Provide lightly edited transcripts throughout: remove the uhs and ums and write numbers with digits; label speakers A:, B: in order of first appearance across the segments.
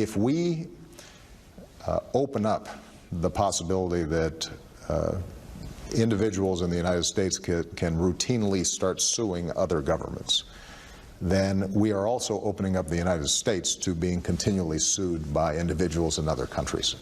A: If we open up the possibility that individuals in the United States can routinely start suing other governments, then we are also opening up the United States to being continually sued by individuals in other countries.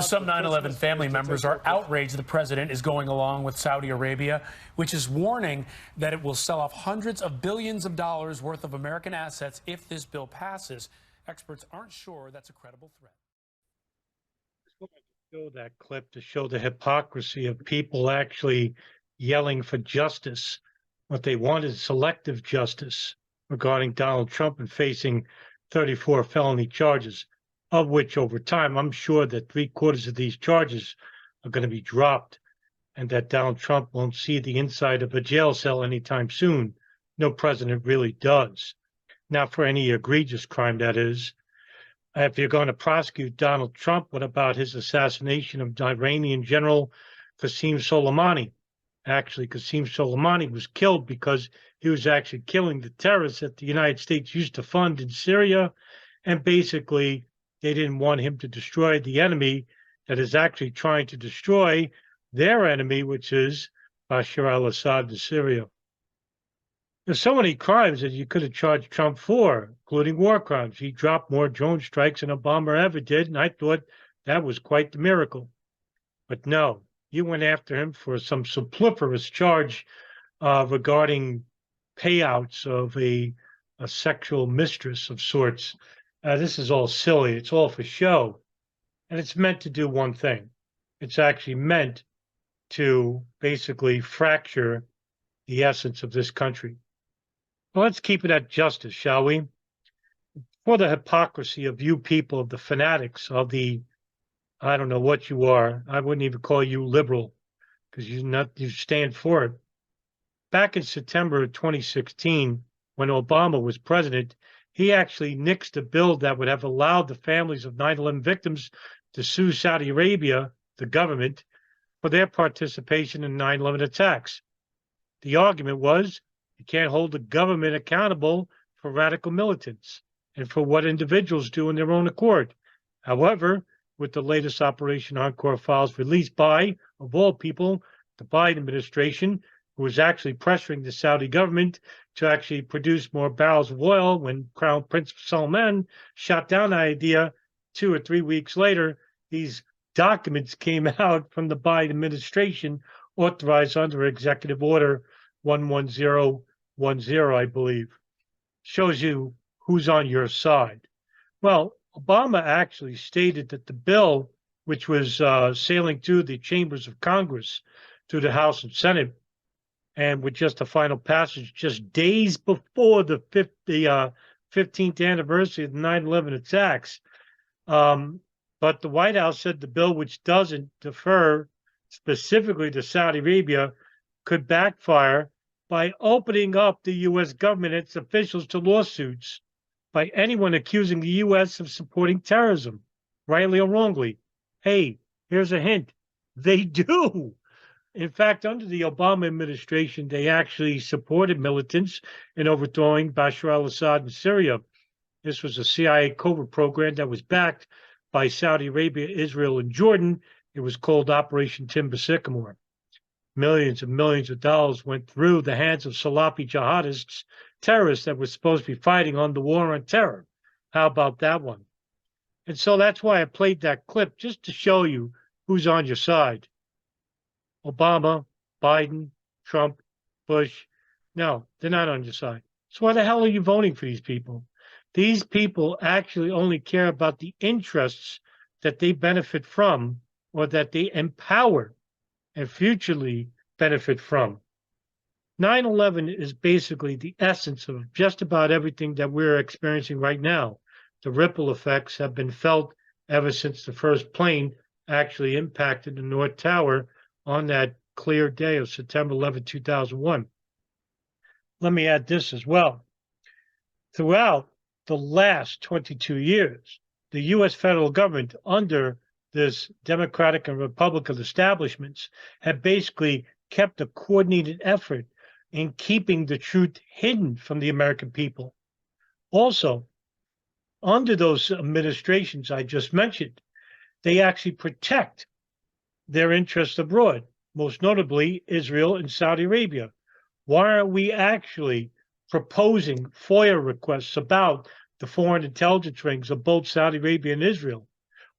B: Some 9/11 family members are outraged the president is going along with Saudi Arabia, which is warning that it will sell off hundreds of billions of dollars worth of American assets if this bill passes. Experts aren't sure that's a credible threat.
C: I just wanted to show that clip to show the hypocrisy of people actually yelling for justice. What they want is selective justice regarding Donald Trump and facing 34 felony charges, of which over time, I'm sure that 3/4 of these charges are going to be dropped and that Donald Trump won't see the inside of a jail cell anytime soon. No president really does. Not for any egregious crime, that is. If you're going to prosecute Donald Trump, what about his assassination of Iranian General Qasem Soleimani? Actually, Qasem Soleimani was killed because he was actually killing the terrorists that the United States used to fund in Syria. And basically, they didn't want him to destroy the enemy that is actually trying to destroy their enemy, which is Bashar al-Assad in Syria. There's so many crimes that you could have charged Trump for, including war crimes. He dropped more drone strikes than Obama ever did, and I thought that was quite the miracle. But no, you went after him for some superfluous charge regarding payouts of a sexual mistress of sorts. This is all silly. It's all for show. And it's meant to do one thing. It's actually meant to basically fracture the essence of this country. Well, let's keep it at justice, shall we? For the hypocrisy of you people, of the fanatics, of the, I don't know what you are. I wouldn't even call you liberal because you stand for it. Back in September of 2016, when Obama was president, he actually nixed a bill that would have allowed the families of 9/11 victims to sue Saudi Arabia, the government, for their participation in 9/11 attacks. The argument was you can't hold the government accountable for radical militants and for what individuals do in their own accord. However, with the latest Operation Encore files released by, of all people, the Biden administration, who was actually pressuring the Saudi government to actually produce more barrels of oil when Crown Prince Salman shot down the idea 2 or 3 weeks later, these documents came out from the Biden administration authorized under Executive Order 11010, I believe. Shows you who's on your side. Well, Obama actually stated that the bill, which was sailing through the chambers of Congress, through the House and Senate, and with just a final passage just days before the 15th anniversary of the 9/11 attacks. But the White House said the bill, which doesn't defer specifically to Saudi Arabia, could backfire by opening up the U.S. government and its officials to lawsuits by anyone accusing the U.S. of supporting terrorism, rightly or wrongly. Hey, here's a hint. They do. In fact, under the Obama administration, they actually supported militants in overthrowing Bashar al-Assad in Syria. This was a CIA covert program that was backed by Saudi Arabia, Israel, and Jordan. It was called Operation Timber Sycamore. Millions and millions of dollars went through the hands of Salafi jihadists, terrorists that were supposed to be fighting on the war on terror. How about that one? And so that's why I played that clip, just to show you who's on your side. Obama, Biden, Trump, Bush. No, they're not on your side. So why the hell are you voting for these people? These people actually only care about the interests that they benefit from or that they empower and futurely benefit from. 9/11 is basically the essence of just about everything that we're experiencing right now. The ripple effects have been felt ever since the first plane actually impacted the North Tower on that clear day of September 11, 2001. Let me add this as well. Throughout the last 22 years, the U.S. federal government, under this Democratic and Republican establishments, have basically kept a coordinated effort in keeping the truth hidden from the American people. Also, under those administrations I just mentioned, they actually protect their interests abroad, most notably Israel and Saudi Arabia. Why are we actually proposing FOIA requests about the foreign intelligence rings of both Saudi Arabia and Israel?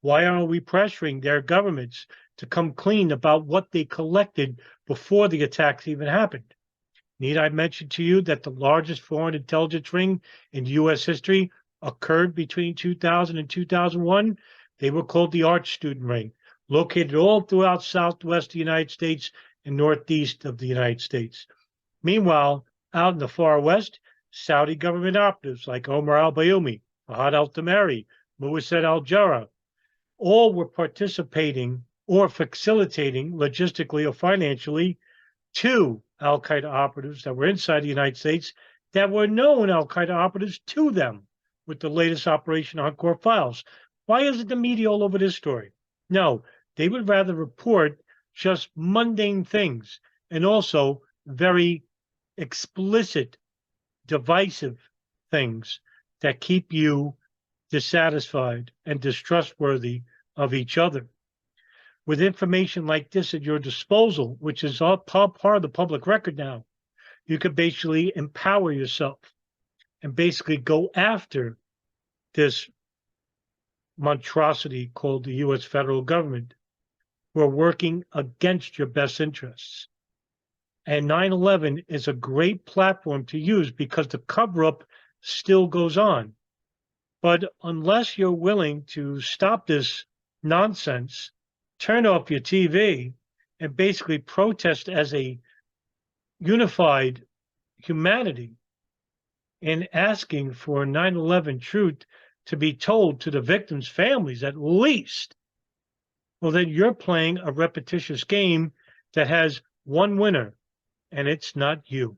C: Why aren't we pressuring their governments to come clean about what they collected before the attacks even happened? Need I mention to you that the largest foreign intelligence ring in U.S. history occurred between 2000 and 2001? They were called the Art Student Ring, located all throughout southwest of the United States and northeast of the United States. Meanwhile, out in the far west, Saudi government operatives like Omar al-Bayoumi, Fahad al-Tamari, Moussaad al-Jarrah, all were participating or facilitating logistically or financially two al-Qaeda operatives that were inside the United States that were known al-Qaeda operatives to them with the latest Operation Encore files. Why isn't the media all over this story? No, they would rather report just mundane things and also very explicit, divisive things that keep you dissatisfied and distrustworthy of each other. With information like this at your disposal, which is all part of the public record now, you could basically empower yourself and basically go after this monstrosity called the U.S. federal government, who are working against your best interests. And 9/11 is a great platform to use because the cover-up still goes on. But unless you're willing to stop this nonsense, turn off your TV, and basically protest as a unified humanity in asking for 9/11 truth to be told to the victims' families at least, well, then you're playing a repetitious game that has one winner, and it's not you.